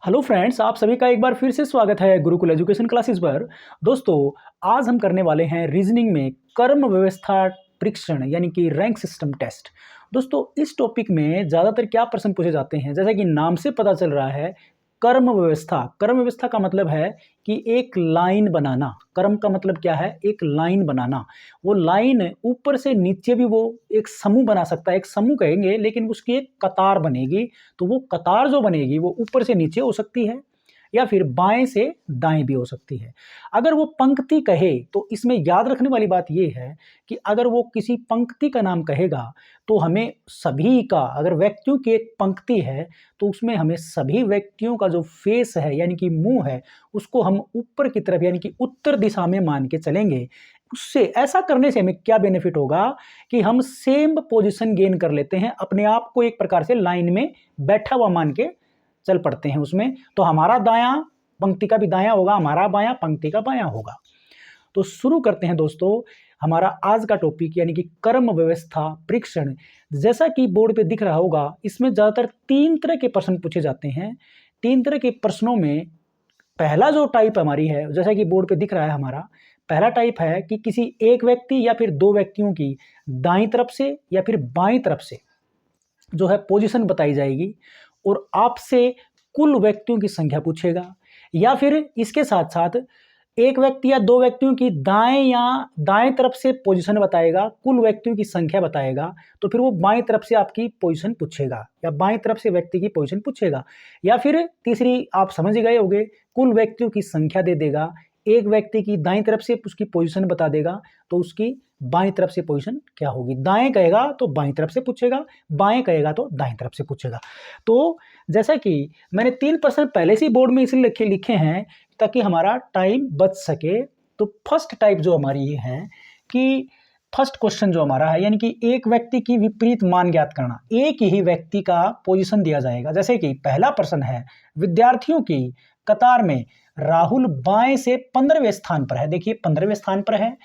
Hello friends, आप सभी का एक बार फिर से स्वागत है गुरुकुल एजुकेशन क्लासेस पर। दोस्तों, आज हम करने वाले हैं रीजनिंग में कर्म व्यवस्था परीक्षण यानी कि रैंक सिस्टम टेस्ट। दोस्तों, इस टॉपिक में ज़्यादातर क्या प्रश्न पूछे जाते हैं, जैसा कि नाम से पता चल रहा है, कर्म व्यवस्था का मतलब है कि एक लाइन बनाना। कर्म का मतलब क्या है? एक लाइन बनाना। वो लाइन ऊपर से नीचे भी वो एक समूह बना सकता है, एक समूह कहेंगे, लेकिन उसकी एक कतार बनेगी। तो वो कतार जो बनेगी वो ऊपर से नीचे हो सकती है या फिर बाएं से दाएं भी हो सकती है। अगर वो पंक्ति कहे तो इसमें याद रखने वाली बात यह है कि अगर वो किसी पंक्ति का नाम कहेगा तो हमें सभी का, अगर व्यक्तियों की एक पंक्ति है तो उसमें हमें सभी व्यक्तियों का जो फेस है यानी कि मुंह है उसको हम ऊपर की तरफ यानी कि उत्तर दिशा में मान के चलेंगे। उससे ऐसा करने से हमें क्या बेनिफिट होगा कि हम सेम पोजीशन गेन कर लेते हैं, अपने आप को एक प्रकार से लाइन में बैठा हुआ मान के चल पड़ते हैं उसमें। तो हमारा दायां पंक्ति का भी दायां होगा, हमारा बायां पंक्ति का बायां होगा। तो शुरू करते हैं दोस्तों हमारा आज का टॉपिक यानी कि कर्म व्यवस्था परीक्षण। जैसा कि बोर्ड पे दिख रहा होगा, इसमें ज़्यादातर 3 तरह के प्रश्न पूछे जाते हैं। 3 तरह के प्रश्नों में पहला जो टाइप हमारी है, जैसा कि बोर्ड पे दिख रहा है, हमारा पहला टाइप है कि किसी एक व्यक्ति या फिर 2 व्यक्तियों की दाईं तरफ से या फिर बाईं तरफ से जो है पोजीशन बताई जाएगी और आपसे कुल व्यक्तियों की संख्या पूछेगा, या फिर इसके साथ साथ एक व्यक्ति या 2 व्यक्तियों की दाएं तरफ से पोजीशन बताएगा, कुल व्यक्तियों की संख्या बताएगा। तो फिर वो बाएं तरफ से आपकी पोजीशन पूछेगा या बाएं तरफ से व्यक्ति की पोजीशन पूछेगा, या फिर तीसरी आप समझ गए होंगे, कुल व्यक्तियों की संख्या दे देगा, एक व्यक्ति की दाईं तरफ से उसकी पोजीशन बता देगा, तो उसकी बाईं तरफ से पोजीशन क्या होगी। दाएं कहेगा तो बाईं तरफ से पूछेगा, बाएं कहेगा तो दाईं तरफ से पूछेगा। तो जैसा कि मैंने 3 प्रश्न पहले से बोर्ड में इसलिए लिखे हैं ताकि हमारा टाइम बच सके। तो फर्स्ट टाइप जो हमारी ये है कि फर्स्ट क्वेश्चन जो हमारा है यानी कि एक व्यक्ति की विपरीत मान ज्ञात करना। एक ही व्यक्ति का पोजीशन दिया जाएगा। जैसे कि पहला प्रश्न है, विद्यार्थियों की कतार में राहुल बाएं से 15वें स्थान पर है। देखिए 15वें स्थान पर है,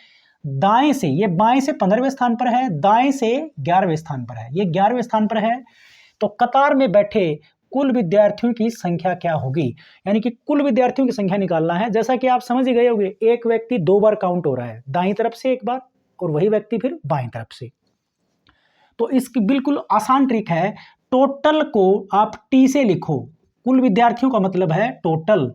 दाएं से, ये बाएं से 15वें स्थान पर है, दाएं से 11वें स्थान पर है, ये 11वें स्थान पर है। तो कतार में बैठे कुल विद्यार्थियों की संख्या क्या होगी, यानी कि कुल विद्यार्थियों की संख्या निकालना है। जैसा कि आप समझ ही गए होंगे, एक व्यक्ति 2 बार काउंट हो रहा है, दाईं तरफ से एक बार और वही व्यक्ति फिर बाईं तरफ से। तो इसकी बिल्कुल आसान ट्रिक है, टोटल को आप टी से लिखो। कुल विद्यार्थियों का मतलब है टोटल।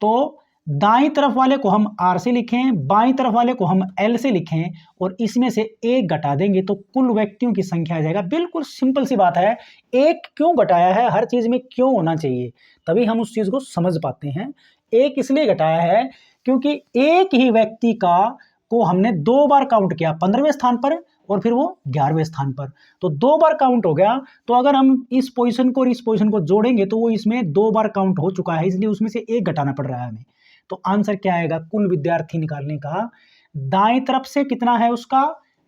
तो दाईं तरफ वाले को हम आर से लिखें, बाईं तरफ वाले को हम एल से लिखें और इसमें से एक घटा देंगे तो कुल व्यक्तियों की संख्या आ जाएगा। बिल्कुल सिंपल सी बात है। एक क्यों घटाया है, हर चीज में क्यों होना चाहिए, तभी हम उस चीज को समझ पाते हैं। एक इसलिए घटाया है क्योंकि एक ही व्यक्ति का को हमने 2 बार काउंट किया, 15वें स्थान पर और फिर वो 11वें स्थान पर, तो 2 बार काउंट हो गया। तो अगर हम इस पोजीशन को और इस पोजीशन को जोड़ेंगे तो वो इसमें 2 बार काउंट हो चुका है, इसलिए उसमें से एक घटाना पड़ रहा है हमें। तो आंसर क्या आएगा कुल विद्यार्थी निकालने का? दाएं तरफ से कितना है उसका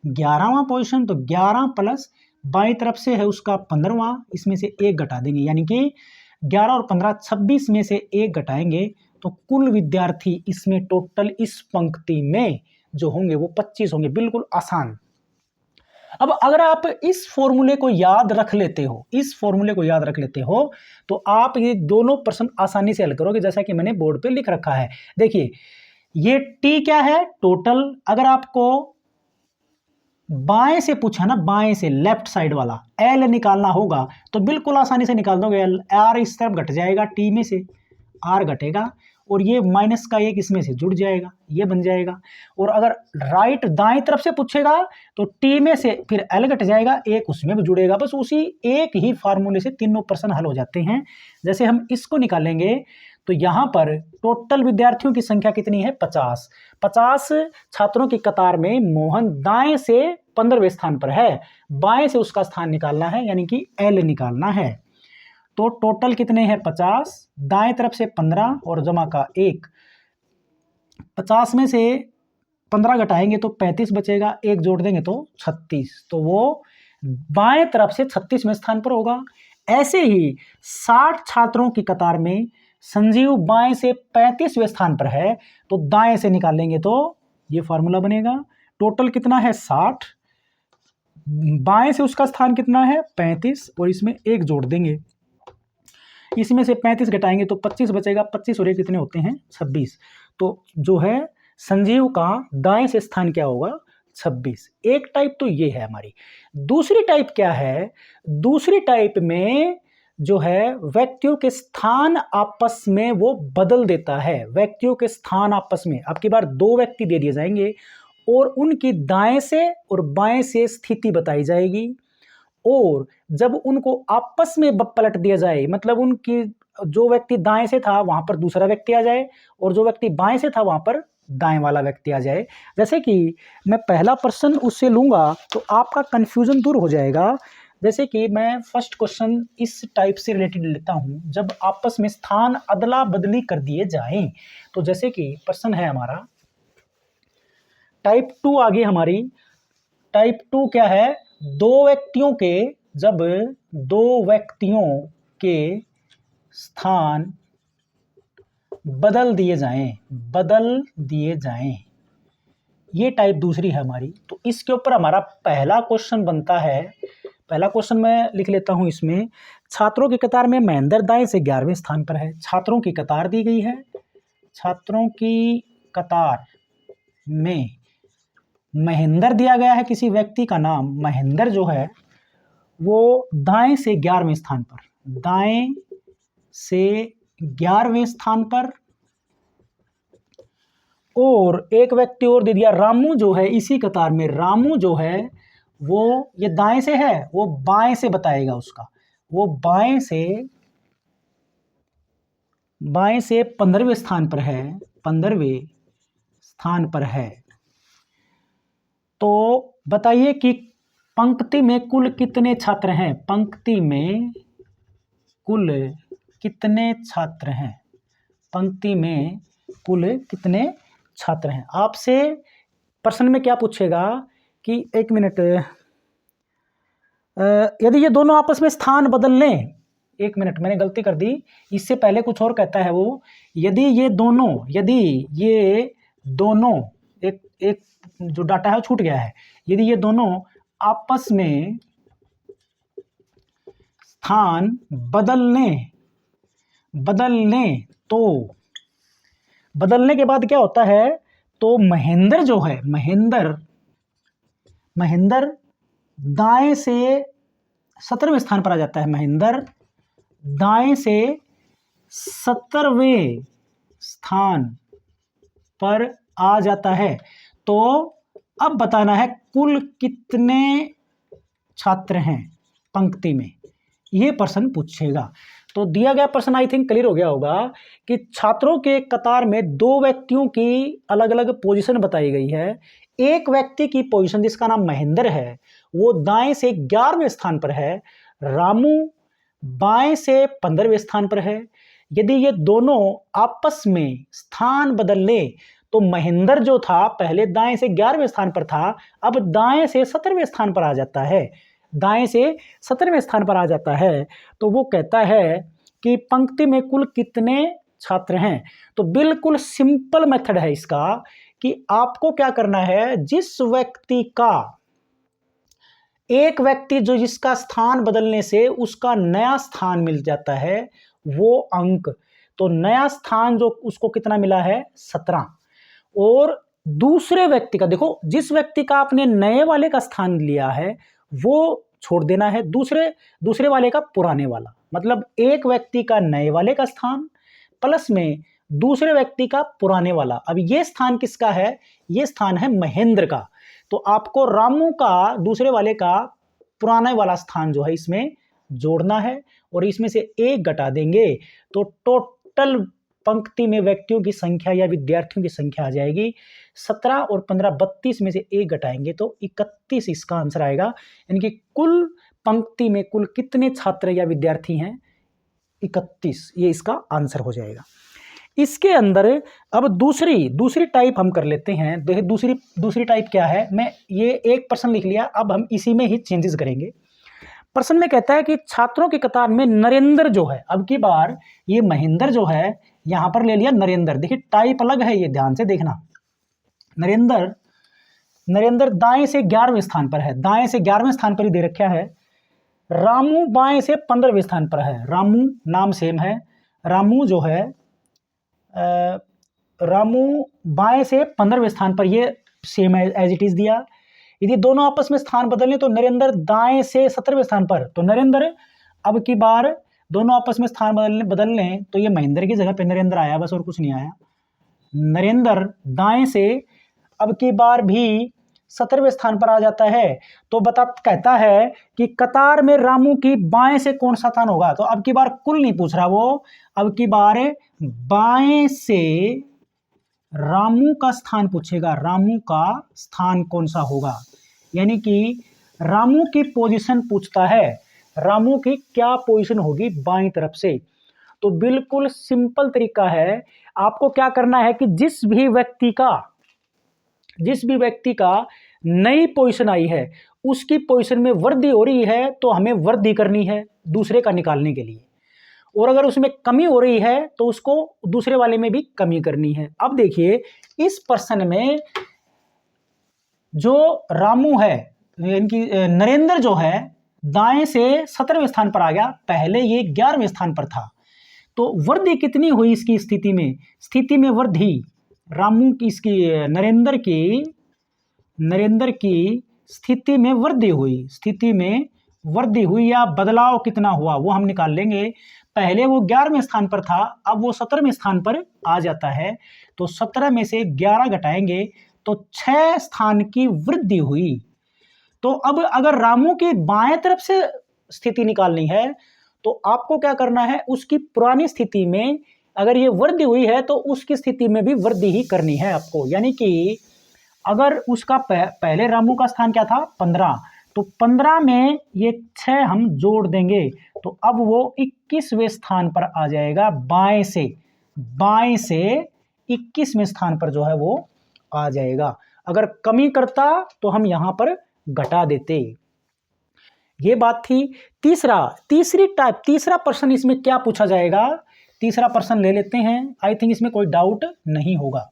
11वां पोजीशन, तो 11 प्लस बाएं तरफ से है उसका 15वां, इसमें से एक घटा देंगे, यानी कि 11 और 15 26 में से एक घटाएंगे तो कुल विद्यार्थी इसमें टोटल इस पंक्ति में जो होंगे वो 25 होंगे। बिल्कुल आसान। अब अगर आप इस फॉर्मूले को याद रख लेते हो, तो आप ये दोनों प्रश्न आसानी से हल करोगे, जैसा कि मैंने बोर्ड पे लिख रखा है। देखिए ये टी क्या है, टोटल। अगर आपको बाएं से पूछा ना, बाएं से लेफ्ट साइड वाला एल निकालना होगा तो बिल्कुल आसानी से निकाल दोगे। एल आर इस तरफ घट जाएगा, टी में से आर घटेगा और ये माइनस का एक इसमें से जुड़ जाएगा, ये बन जाएगा। और अगर राइट दाएं तरफ से पूछेगा तो टी में से फिर एल घट जाएगा, एक उसमें भी जुड़ेगा। बस उसी एक ही फार्मूले से तीनों प्रश्न हल हो जाते हैं। जैसे हम इसको निकालेंगे तो यहाँ पर टोटल विद्यार्थियों की संख्या कितनी है 50। 50 छात्रों की कतार में मोहन दाएं से 15वें स्थान पर है, बाएं से उसका स्थान निकालना है यानी कि एल निकालना है। तो टोटल कितने हैं 50, दाएं तरफ से 15 और जमा का 1। 50 में से 15 घटाएंगे तो 35 बचेगा, एक जोड़ देंगे तो 36, तो वो बाएं तरफ से 36वें स्थान पर होगा। ऐसे ही 60 छात्रों की कतार में संजीव बाएं से 35वें स्थान पर है, तो दाएं से निकालेंगे तो ये फॉर्मूला बनेगा। टोटल कितना है 60, बाएं से उसका स्थान कितना है 35 और इसमें एक जोड़ देंगे इसमें से 35 घटाएंगे तो 25 बचेगा, 25 और ये कितने होते हैं 26। तो जो है संजीव का दाएं से स्थान क्या होगा 26। एक टाइप तो ये है हमारी। दूसरी टाइप क्या है, दूसरी टाइप में जो है व्यक्तियों के स्थान आपस में वो बदल देता है। व्यक्तियों के स्थान आपस में आपकी बार 2 व्यक्ति दे दिए जाएंगे और उनकी दाएं से और बाएं से स्थिति बताई जाएगी, और जब उनको आपस में पलट दिया जाए, मतलब उनकी जो व्यक्ति दाएं से था वहां पर दूसरा व्यक्ति आ जाए और जो व्यक्ति बाएं से था वहां पर दाएं वाला व्यक्ति आ जाए। जैसे कि मैं पहला पर्सन उससे लूंगा तो आपका कंफ्यूजन दूर हो जाएगा। जैसे कि मैं फर्स्ट क्वेश्चन इस टाइप से रिलेटेड लेता हूं, जब आपस में स्थान अदला बदली कर दिए जाएं। तो जैसे कि प्रश्न है हमारा टाइप 2 आगे हमारी। टाइप 2 क्या है, जब दो व्यक्तियों के स्थान बदल दिए जाएं, ये टाइप दूसरी है हमारी। तो इसके ऊपर हमारा पहला क्वेश्चन बनता है। पहला क्वेश्चन मैं लिख लेता हूं इसमें, छात्रों की कतार में महेंद्र दाएं से 11वें स्थान पर है। छात्रों की कतार दी गई है, छात्रों की कतार में महेंद्र दिया गया है, किसी व्यक्ति का नाम महेंद्र जो है वो दाएं से 11वें स्थान पर, दाएं से 11वें स्थान पर, और एक व्यक्ति और दे दिया रामू जो है इसी कतार में। रामू जो है वो ये दाएं से है, वो बाएं से बताएगा उसका, वो बाएं से 15वें स्थान पर है, 15वें स्थान पर है। तो बताइए कि पंक्ति में कुल कितने छात्र हैं, पंक्ति में कुल कितने छात्र हैं, पंक्ति में कुल कितने छात्र हैं। आपसे प्रश्न में क्या पूछेगा कि एक मिनट, यदि ये दोनों आपस में स्थान बदल लें, एक मिनट मैंने गलती कर दी, इससे पहले कुछ और कहता है वो, यदि ये दोनों एक जो डाटा है वो छूट गया है, यदि ये दोनों आपस में स्थान बदल लें तो बदलने के बाद क्या होता है, तो महेंद्र जो है, महेंद्र दाएं से 17वें स्थान पर आ जाता है। महेंद्र दाएं से 17वें स्थान पर आ जाता है। तो अब बताना है कुल कितने छात्र हैं पंक्ति में, ये प्रश्न पूछेगा। तो दिया गया प्रश्न आई थिंक क्लियर हो गया होगा कि छात्रों के कतार में 2 व्यक्तियों की अलग अलग पोजीशन बताई गई है। एक व्यक्ति की पोजीशन जिसका नाम महेंद्र है वो दाएं से 11वें स्थान पर है, रामू बाएं से 15वें स्थान पर है। यदि ये दोनों आपस में स्थान बदल ले तो महेंद्र जो था पहले दाएं से 11वें स्थान पर था, अब दाएं से 17वें स्थान पर आ जाता है, दाएं से 17वें स्थान पर आ जाता है। तो वो कहता है कि पंक्ति में कुल कितने छात्र हैं। तो बिल्कुल सिंपल मेथड है इसका कि आपको क्या करना है, जिस व्यक्ति का, एक व्यक्ति जो जिसका स्थान बदलने से उसका नया स्थान मिल जाता है वो अंक, तो नया स्थान जो उसको कितना मिला है 17, और दूसरे व्यक्ति का, देखो जिस व्यक्ति का आपने नए वाले का स्थान लिया है वो छोड़ देना है, दूसरे वाले का पुराने वाला, मतलब एक व्यक्ति का नए वाले का स्थान प्लस में दूसरे व्यक्ति का पुराने वाला। अब ये स्थान किसका है, ये स्थान है महेंद्र का। तो आपको रामू का दूसरे वाले का पुराने वाला स्थान जो है इसमें जोड़ना है और इसमें से 1 घटा देंगे तो टोटल पंक्ति में व्यक्तियों की संख्या या विद्यार्थियों की संख्या आ जाएगी 17 और 15 32 में से 1 घटाएंगे तो 31 इसका आंसर आएगा। यानी कि कुल पंक्ति में कुल कितने छात्र या विद्यार्थी हैं 31, ये इसका आंसर हो जाएगा। इसके अंदर अब दूसरी टाइप हम कर लेते हैं। दूसरी टाइप क्या है, मैं ये एक प्रश्न लिख लिया, अब हम इसी में ही चेंजेस करेंगे। प्रश्न में कहता है कि छात्रों की कतार में नरेंद्र जो है, अब की बार ये महेंद्र जो है यहां पर ले लिया नरेंद्र, देखिए टाइप अलग है, ये ध्यान से देखना। नरेंद्र दाएं से 11वें स्थान पर है, दाएं से 11वें स्थान पर ही दे रखा है। रामू बाएं से 15वें स्थान पर है। रामू नाम सेम है, रामू जो है रामू बाएं से 15वें स्थान पर, ये सेम है एज इट इज दिया। यदि दोनों आपस में स्थान बदलें तो नरेंद्र दाएं से 17वें स्थान पर, तो नरेंद्र अब की बार दोनों आपस में स्थान बदल लें तो ये महेंद्र की जगह पे नरेंद्र आया, बस और कुछ नहीं आया। नरेंद्र दाएं से अब की बार भी 17वें स्थान पर आ जाता है। तो कहता है कि कतार में रामू की बाएं से कौन सा स्थान होगा। तो अब की बार कुल नहीं पूछ रहा वो, अब की बार बाएं से रामू का स्थान पूछेगा, रामू का स्थान कौन सा होगा, यानी कि रामू की पोजीशन पूछता है, रामू की क्या पोजीशन होगी बाईं तरफ से। तो बिल्कुल सिंपल तरीका है, आपको क्या करना है कि जिस भी व्यक्ति का नई पोजीशन आई है उसकी पोजीशन में वृद्धि हो रही है तो हमें वृद्धि करनी है दूसरे का निकालने के लिए, और अगर उसमें कमी हो रही है तो उसको दूसरे वाले में भी कमी करनी है। अब देखिए इस प्रश्न में जो रामू है, यानी नरेंद्र जो है दाएं से 17वें स्थान पर आ गया, पहले ये 11वें स्थान पर था। तो वृद्धि कितनी हुई इसकी स्थिति में वृद्धि रामू की, इसकी नरेंद्र की स्थिति में वृद्धि हुई या बदलाव कितना हुआ वो हम निकाल लेंगे। पहले वो 11वें स्थान पर था, अब वो 17वें स्थान पर आ जाता है, तो 17 में से 11 घटाएंगे तो 6 स्थान की वृद्धि हुई। तो अब अगर रामू की बाएं तरफ से स्थिति निकालनी है तो आपको क्या करना है, उसकी पुरानी स्थिति में अगर ये वृद्धि हुई है तो उसकी स्थिति में भी वृद्धि ही करनी है आपको। यानी कि अगर उसका पहले रामू का स्थान क्या था 15, तो 15 में ये 6 हम जोड़ देंगे तो अब वो 21वें स्थान पर आ जाएगा, बाएं से 21वें स्थान पर जो है वो आ जाएगा। अगर कमी करता तो हम यहां पर घटा देते। ये बात थी। तीसरा प्रश्न इसमें क्या पूछा जाएगा, तीसरा प्रश्न ले लेते हैं, आई थिंक इसमें कोई डाउट नहीं होगा।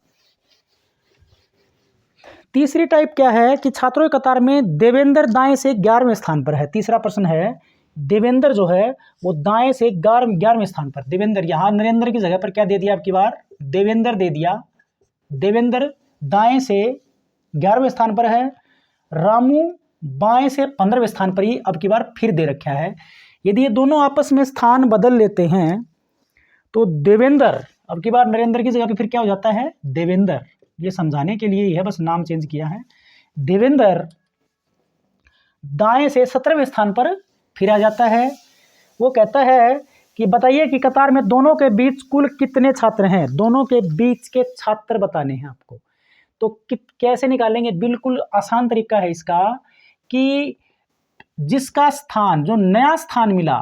तीसरी टाइप क्या है कि छात्रों की कतार में देवेंद्र दाएं से 11वें स्थान पर है। तीसरा प्रश्न है देवेंद्र जो है वो दाएं से 11वें स्थान पर, देवेंद्र यहाँ नरेंद्र की जगह पर क्या दे दिया, अब की बार देवेंद्र दे दिया। देवेंद्र दाएं से 11वें स्थान पर है, रामू बाएं से 15वें स्थान पर ही अब की बार फिर दे रखा है। यदि ये दोनों आपस में स्थान बदल लेते हैं तो देवेंद्र अब की बार नरेंद्र की जगह पे फिर क्या हो जाता है देवेंद्र, ये समझाने के लिए ही है, बस नाम चेंज किया है। देवेंद्र दाएं से 17वें स्थान पर फिर आ जाता है। वो कहता है कि बताइए कि कतार में दोनों के बीच कुल कितने छात्र हैं, दोनों के बीच के छात्र बताने हैं आपको। तो कैसे निकालेंगे, बिल्कुल आसान तरीका है इसका कि जिसका स्थान, जो नया स्थान मिला,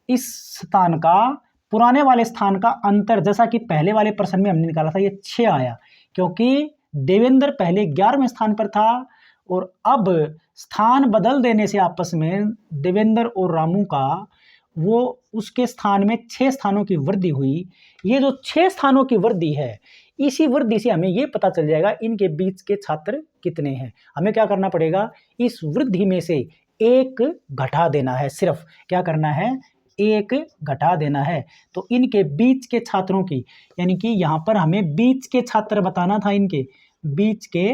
इस स्थान का पुराने वाले स्थान का अंतर, जैसा कि पहले वाले प्रश्न में हमने निकाला था, ये 6 आया क्योंकि देवेंद्र पहले 11वें स्थान पर था और अब स्थान बदल देने से आपस में देवेंद्र और रामू का वो उसके स्थान में 6 स्थानों की वृद्धि हुई। ये जो 6 स्थानों की वृद्धि है, इसी वृद्धि से हमें ये पता चल जाएगा इनके बीच के छात्र कितने हैं। हमें क्या करना पड़ेगा, इस वृद्धि में से 1 घटा देना है, सिर्फ क्या करना है 1 घटा देना है। तो इनके बीच के छात्रों की, यानी कि यहाँ पर हमें बीच के छात्र बताना था, इनके बीच के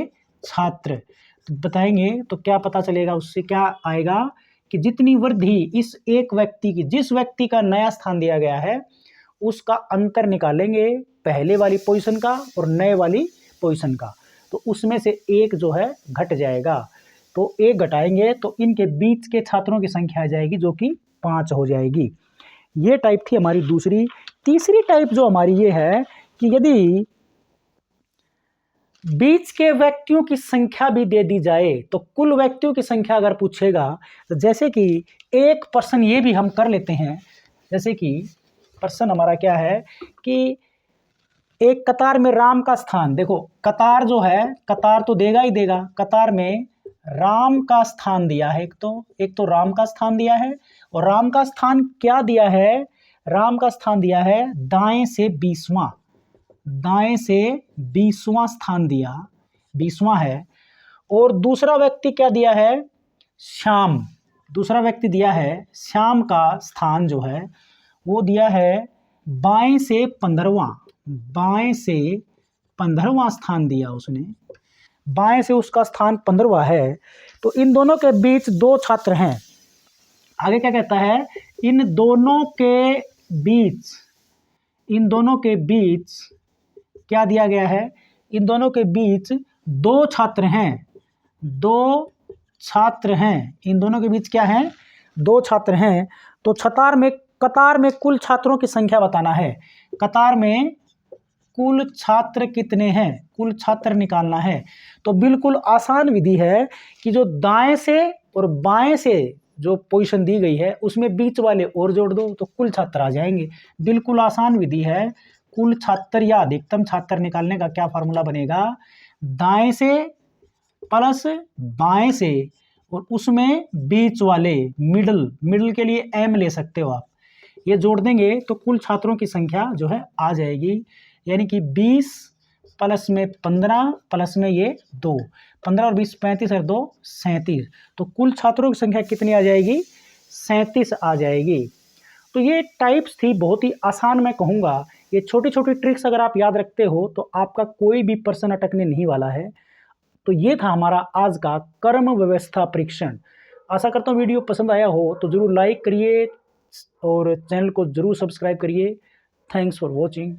छात्र तो बताएंगे तो क्या पता चलेगा, उससे क्या आएगा कि जितनी वृद्धि इस एक व्यक्ति की, जिस व्यक्ति का नया स्थान दिया गया है उसका अंतर निकालेंगे पहले वाली पोजीशन का और नए वाली पोजीशन का, तो उसमें से 1 जो है घट जाएगा। तो 1 घटाएंगे तो इनके बीच के छात्रों की संख्या आ जाएगी जो कि 5 हो जाएगी। ये टाइप थी हमारी दूसरी। तीसरी टाइप जो हमारी ये है कि यदि बीच के व्यक्तियों की संख्या भी दे दी जाए तो कुल व्यक्तियों की संख्या अगर पूछेगा, तो जैसे कि एक प्रश्न ये भी हम कर लेते हैं, जैसे कि प्रश्न हमारा क्या है कि एक कतार में राम का स्थान, देखो कतार जो है, कतार तो देगा ही देगा, कतार में राम का स्थान दिया है, एक तो राम का स्थान दिया है, और राम का स्थान क्या दिया है, राम का स्थान दिया है दाएं से 20वां स्थान दिया, 20वां है। और दूसरा व्यक्ति क्या दिया है, श्याम, दूसरा व्यक्ति दिया है श्याम का स्थान जो है वो दिया है बाएं से 15वां, बाएं से 15वां स्थान दिया उसने, बाएं से उसका स्थान 15वां है। तो इन दोनों के बीच दो छात्र हैं। आगे क्या कहता है, इन दोनों के बीच, इन दोनों के बीच क्या दिया गया है, इन दोनों के बीच दो छात्र हैं, दो छात्र हैं, इन दोनों के बीच क्या है, दो छात्र हैं। तो कतार में कुल छात्रों की संख्या बताना है। कतार में कुल छात्र कितने हैं, कुल छात्र निकालना है। तो बिल्कुल आसान विधि है कि जो दाएं से और बाएं से जो पोजीशन दी गई है उसमें बीच वाले और जोड़ दो तो कुल छात्र आ जाएंगे। बिल्कुल आसान विधि है। कुल छात्र या अधिकतम छात्र निकालने का क्या फार्मूला बनेगा, दाएं से प्लस बाएं से और उसमें बीच वाले मिडल के लिए m ले सकते हो आप, ये जोड़ देंगे तो कुल छात्रों की संख्या जो है आ जाएगी। यानी कि 20 प्लस में 15 प्लस में ये 2, 15 और 20 35 और 2 37। तो कुल छात्रों की संख्या कितनी आ जाएगी, 37 आ जाएगी। तो ये टाइप्स थी, बहुत ही आसान मैं कहूँगा। ये छोटी छोटी ट्रिक्स अगर आप याद रखते हो तो आपका कोई भी प्रश्न अटकने नहीं वाला है। तो ये था हमारा आज का कर्म व्यवस्था परीक्षण। आशा करता हूँ वीडियो पसंद आया हो तो ज़रूर लाइक करिए और चैनल को ज़रूर सब्सक्राइब करिए। Thanks for watching.